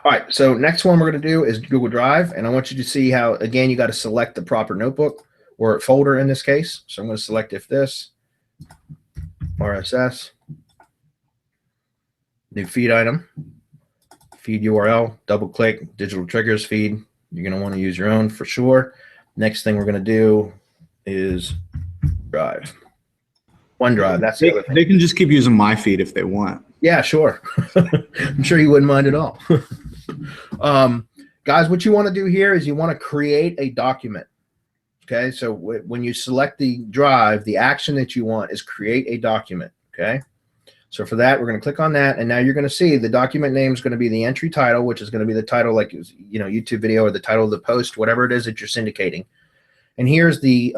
All right, so next one we're going to do is Google Drive, and I want you to see how, again, you got to select the proper notebook or folder in this case. So I'm going to select if this, RSS, new feed item, feed URL, double click, digital triggers feed. You're going to want to use your own for sure. Next thing we're going to do is Drive. OneDrive, that's the other thing. They can just keep using my feed if they want. Yeah, sure. I'm sure you wouldn't mind at all. Guys, what you want to do here is you want to create a document. Okay, so when you select the drive, the action that you want is create a document. Okay, so for that, we're going to click on that, and now you're going to see the document name is going to be the entry title, which is going to be the title, like YouTube video, or the title of the post, whatever it is that you're syndicating. And here's the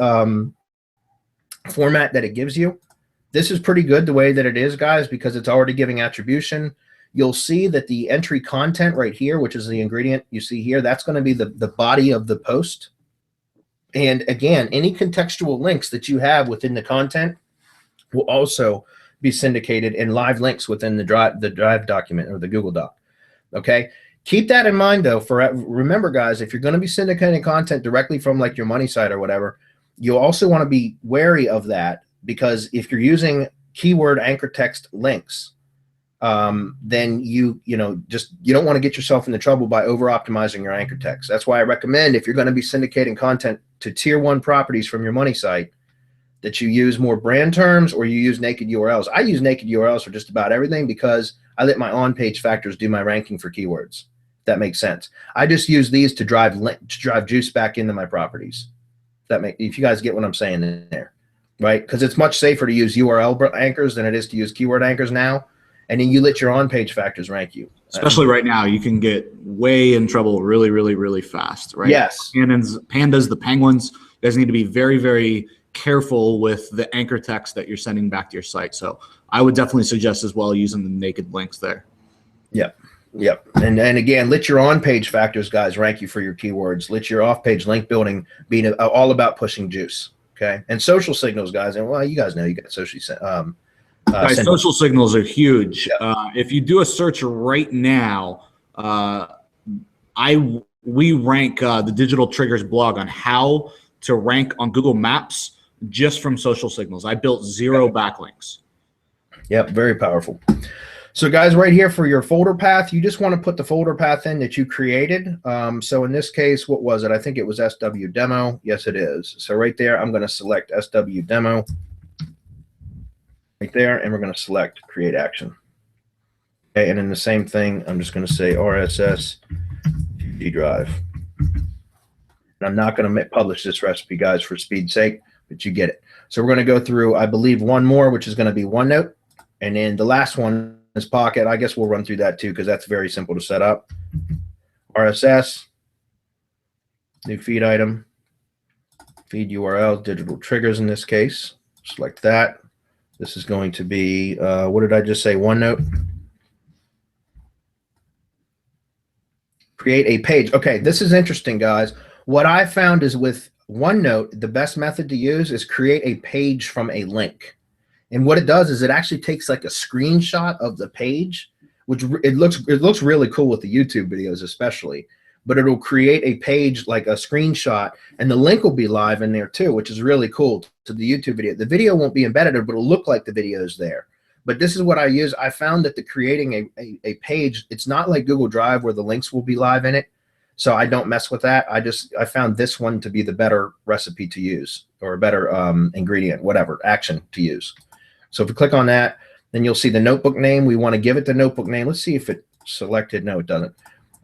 format that it gives you. This is pretty good the way that it is, guys, because it's already giving attribution. You'll see that the entry content right here, which is the ingredient you see here, that's going to be the body of the post. And again, any contextual links that you have within the content will also be syndicated in live links within the Drive document or the Google Doc. Okay. Keep that in mind, though. Remember, guys, if you're going to be syndicating content directly from like your money site or whatever, you also want to be wary of that. Because if you're using keyword anchor text links, then you don't want to get yourself into trouble by over optimizing your anchor text. That's why I recommend, if you're going to be syndicating content to tier 1 properties from your money site, that you use more brand terms or you use naked URLs. I use naked URLs for just about everything because I let my on-page factors do my ranking for keywords. If that makes sense. I just use these to drive juice back into my properties. If you guys get what I'm saying in there. Right? Because it's much safer to use URL anchors than it is to use keyword anchors now. And then you let your on-page factors rank you. Especially right now, you can get way in trouble really, really, really fast, right? Yes. Pandas, the penguins, you guys need to be very, very careful with the anchor text that you're sending back to your site. So I would definitely suggest as well using the naked links there. Yep. Yep. And again, let your on-page factors, guys, rank you for your keywords. Let your off-page link building be all about pushing juice. Okay, and social signals, guys, and well, you guys know you got social. Guys, social signals are huge. Yeah. If you do a search right now, we rank the Digital Triggers blog on how to rank on Google Maps just from social signals. I built 0 backlinks. Yep, very powerful. So guys, right here for your folder path, you just want to put the folder path in that you created. So in this case, what was it? I think it was SW demo. Yes, it is. So right there, I'm going to select SW demo right there, and we're going to select create action. Okay, and then the same thing, I'm just going to say RSS G drive. And I'm not going to publish this recipe, guys, for speed's sake, but you get it. So we're going to go through, I believe, one more, which is going to be OneNote. And then the last one is Pocket. I guess we'll run through that too, because that's very simple to set up. RSS, new feed item, feed URL, digital triggers in this case. Select that. This is going to be, what did I just say? OneNote. Create a page. Okay, this is interesting, guys. What I found is with OneNote, the best method to use is create a page from a link. And what it does is it actually takes like a screenshot of the page, which it looks really cool with the YouTube videos especially, but it'll create a page like a screenshot, and the link will be live in there too, which is really cool to the YouTube video. The video won't be embedded, but it'll look like the video is there. But this is what I use. I found that creating a page, it's not like Google Drive where the links will be live in it. So I don't mess with that. I found this one to be the better recipe to use, or a better ingredient, whatever, action to use. So if we click on that, then you'll see the notebook name. We want to give it the notebook name. Let's see if it selected. No, it doesn't.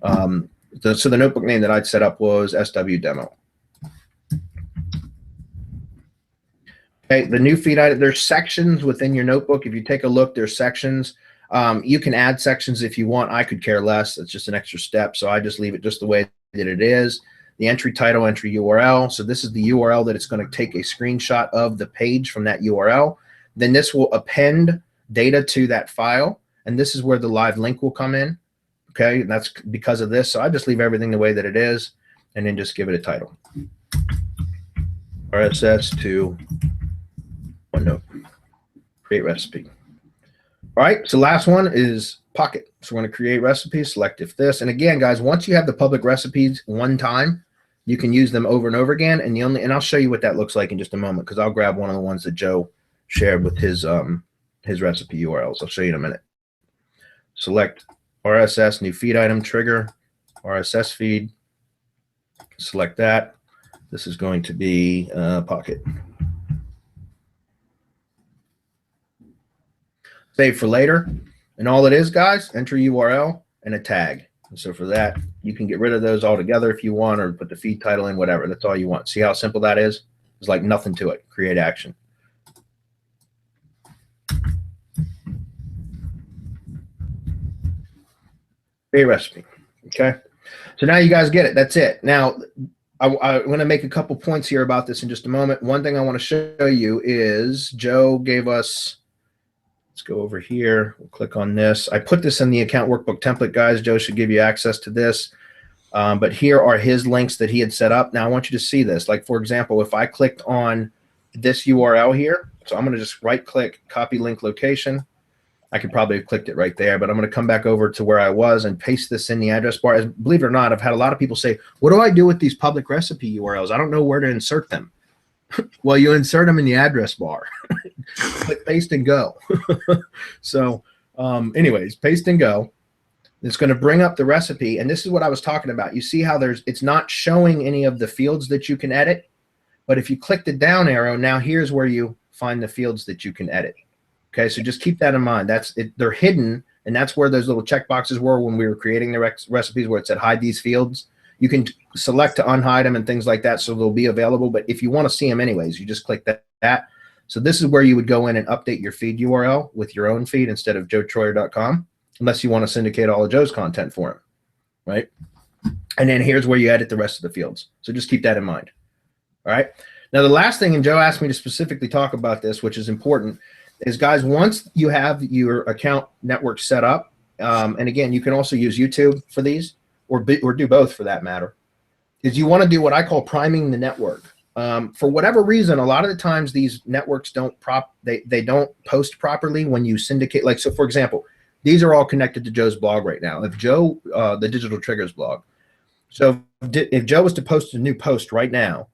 So the notebook name that I'd set up was SW Demo. Okay, the new feed item, there's sections within your notebook. If you take a look, there's sections. You can add sections if you want. I could care less. It's just an extra step. So I just leave it just the way that it is. The entry title, entry URL. So this is the URL that it's going to take a screenshot of the page from that URL. Then this will append data to that file. And this is where the live link will come in. Okay, and that's because of this. So I just leave everything the way that it is and then just give it a title. RSS to OneNote. Create recipe. All right, so last one is Pocket. So we're going to create recipes, select if this. And again, guys, once you have the public recipes one time, you can use them over and over again. And I'll show you what that looks like in just a moment, because I'll grab one of the ones that Joe shared with his recipe URLs. I'll show you in a minute. Select RSS, new feed item, trigger, RSS feed. Select that. This is going to be Pocket. Save for later. And all it is, guys, enter URL and a tag. And so for that, you can get rid of those altogether if you want, or put the feed title in, whatever. That's all you want. See how simple that is? There's like nothing to it. Create action. Create recipe. Okay. So now you guys get it. That's it. Now, I'm going to make a couple points here about this in just a moment. One thing I want to show you is Joe gave us, let's go over here. We'll click on this. I put this in the account workbook template, guys. Joe should give you access to this. But here are his links that he had set up. Now I want you to see this. Like, for example, if I clicked on this URL here, so I'm going to just right click, copy link location. I could probably have clicked it right there, but I'm going to come back over to where I was and paste this in the address bar. As, believe it or not, I've had a lot of people say, what do I do with these public recipe URLs? I don't know where to insert them. Well, you insert them in the address bar. Click paste and go. So anyways, paste and go. It's going to bring up the recipe. And this is what I was talking about. You see how it's not showing any of the fields that you can edit. But if you click the down arrow, now here's where you find the fields that you can edit. Okay, so just keep that in mind. That's it. They're hidden, and that's where those little checkboxes were when we were creating the recipes, where it said hide these fields. You can select to unhide them and things like that, so they'll be available. But if you want to see them anyways, you just click that. So this is where you would go in and update your feed URL with your own feed instead of joetroyer.com, unless you want to syndicate all of Joe's content for him, right? And then here's where you edit the rest of the fields. So just keep that in mind. All right. Now the last thing, and Joe asked me to specifically talk about this, which is important, is, guys, once you have your account network set up, and again, you can also use YouTube for these, or do both for that matter, is you want to do what I call priming the network. For whatever reason, a lot of the times these networks don't they don't post properly when you syndicate. Like, so for example, these are all connected to Joe's blog right now. If Joe, the Digital Triggers blog. So if Joe was to post a new post right now,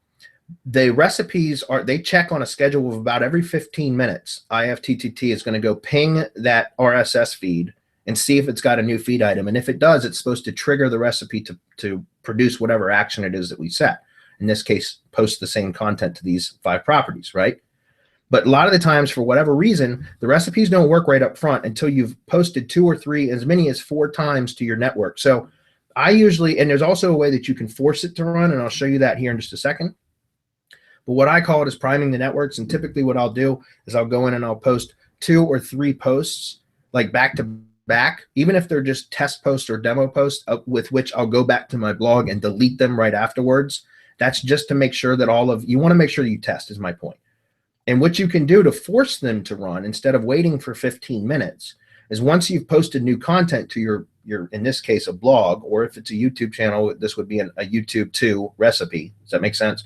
the recipes they check on a schedule of about every 15 minutes. IFTTT is going to go ping that RSS feed and see if it's got a new feed item. And if it does, it's supposed to trigger the recipe to produce whatever action it is that we set. In this case, post the same content to these 5 properties, right? But a lot of the times, for whatever reason, the recipes don't work right up front until you've posted 2 or 3, as many as 4 times to your network. So I usually, and there's also a way that you can force it to run, and I'll show you that here in just a second. But what I call it is priming the networks. And typically what I'll do is I'll go in and I'll post 2 or 3 posts, like back to back, even if they're just test posts or demo posts, with which I'll go back to my blog and delete them right afterwards. That's just to make sure that you want to make sure you test, is my point. And what you can do to force them to run instead of waiting for 15 minutes is, once you've posted new content to your in this case, a blog, or if it's a YouTube channel, this would be a YouTube 2 recipe. Does that make sense?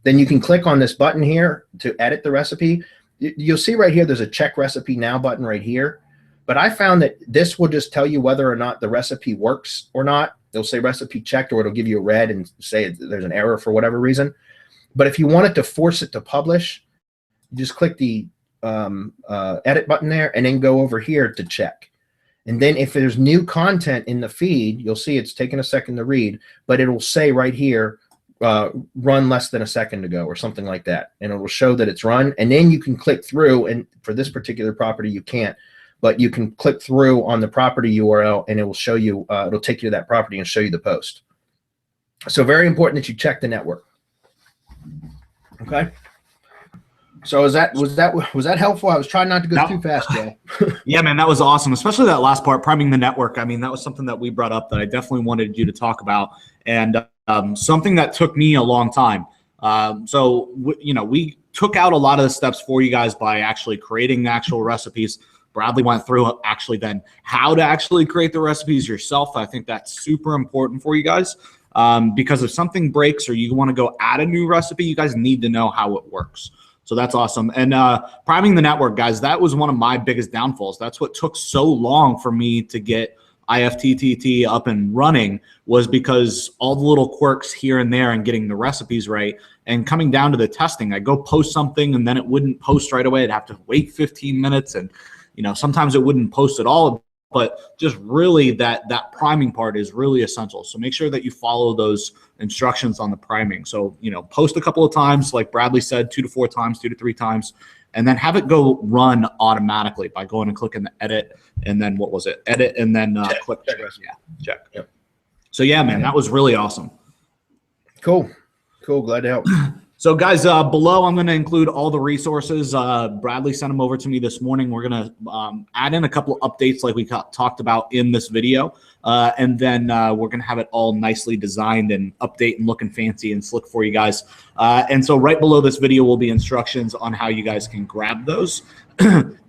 Then you can click on this button here to edit the recipe. You'll see right here, there's a check recipe now button right here. But I found that this will just tell you whether or not the recipe works or not. It'll say recipe checked, or it'll give you a red and say there's an error for whatever reason. But if you wanted to force it to publish, you just click the edit button there and then go over here to check. And then if there's new content in the feed, you'll see it's taking a second to read, but it'll say right here, run less than a second ago or something like that. And it will show that it's run. And then you can click through, and for this particular property, you can't, but you can click through on the property URL and it will show you, it'll take you to that property and show you the post. So very important that you check the network. Okay. So was that helpful? I was trying not to go too fast, Joe. Yeah, man, that was awesome. Especially that last part, priming the network. I mean, that was something that we brought up that I definitely wanted you to talk about, and something that took me a long time. We took out a lot of the steps for you guys by actually creating the actual recipes. Bradley went through actually then how to actually create the recipes yourself. I think that's super important for you guys, because if something breaks or you want to go add a new recipe, you guys need to know how it works. So that's awesome. And priming the network, guys, that was one of my biggest downfalls. That's what took so long for me to get IFTTT up and running, was because all the little quirks here and there and getting the recipes right and coming down to the testing. I go post something and then it wouldn't post right away. I'd have to wait 15 minutes, and sometimes it wouldn't post at all. But just really that priming part is really essential. So make sure that you follow those instructions on the priming. So, post a couple of times, like Bradley said, 2 to 4 times, 2 to 3 times, and then have it go run automatically by going and clicking the edit. And then what was it? Edit and then click check. Yeah, check. Yep. So yeah, man, that was really awesome. Cool. Glad to help. So guys, below I'm going to include all the resources. Bradley sent them over to me this morning. We're going to add in a couple of updates like we talked about in this video. And then we're going to have it all nicely designed and update and looking fancy and slick for you guys. And so right below this video will be instructions on how you guys can grab those.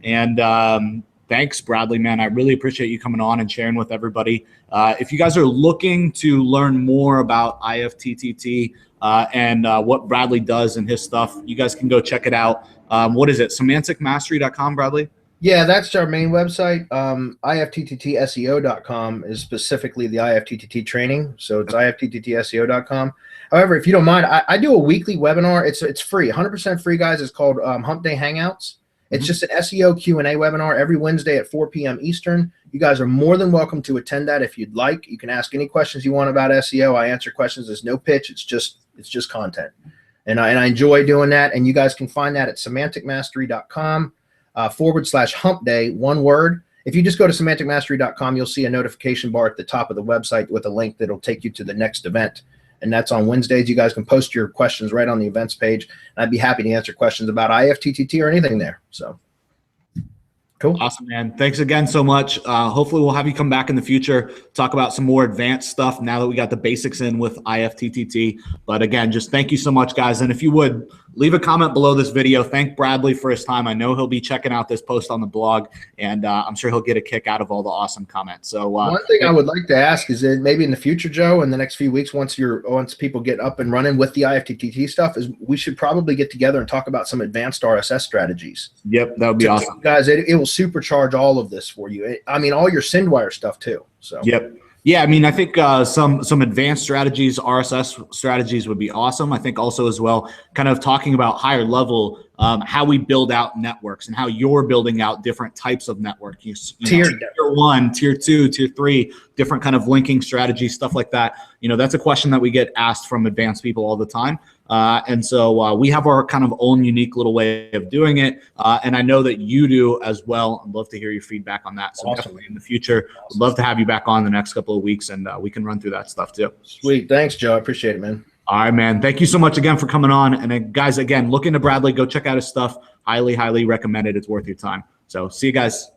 And thanks, Bradley, man. I really appreciate you coming on and sharing with everybody. If you guys are looking to learn more about IFTTT, and what Bradley does and his stuff, you guys can go check it out. What is it? Semanticmastery.com, Bradley? Yeah, that's our main website. IFTTTSEO.com is specifically the IFTTT training. So it's IFTTTSEO.com. However, if you don't mind, I do a weekly webinar. It's free, 100% free, guys. It's called Hump Day Hangouts. It's just an SEO Q&A webinar every Wednesday at 4 p.m. Eastern. You guys are more than welcome to attend that if you'd like. You can ask any questions you want about SEO. I answer questions. There's no pitch. It's just content. And I enjoy doing that. And you guys can find that at semanticmastery.com /hump day, one word. If you just go to semanticmastery.com, you'll see a notification bar at the top of the website with a link that'll take you to the next event. And that's on Wednesdays. You guys can post your questions right on the events page. And I'd be happy to answer questions about IFTTT or anything there. So cool. Awesome, man. Thanks again so much. Hopefully we'll have you come back in the future, talk about some more advanced stuff now that we got the basics in with IFTTT. But again, just thank you so much, guys. And if you would, leave a comment below this video. Thank Bradley for his time. I know he'll be checking out this post on the blog, and I'm sure he'll get a kick out of all the awesome comments. So one thing I would like to ask is that maybe in the future, Joe, in the next few weeks, once people get up and running with the IFTTT stuff, is we should probably get together and talk about some advanced RSS strategies. Yep, that would be awesome. Guys, it will supercharge all of this for you. I mean, all your SendWire stuff too. So yep. Yeah, I mean, I think some advanced strategies, RSS strategies would be awesome. I think also as well, kind of talking about higher level, how we build out networks and how you're building out different types of network. Tier 1, Tier 2, Tier 3, different kind of linking strategies, stuff like that. That's a question that we get asked from advanced people all the time. And so we have our kind of own unique little way of doing it. And I know that you do as well. I'd love to hear your feedback on that. So definitely in the future, I'd love to have you back on the next couple of weeks, and we can run through that stuff too. Sweet. Thanks, Joe. I appreciate it, man. All right, man. Thank you so much again for coming on. And guys, again, look into Bradley. Go check out his stuff. Highly, highly recommend it. It's worth your time. So see you guys.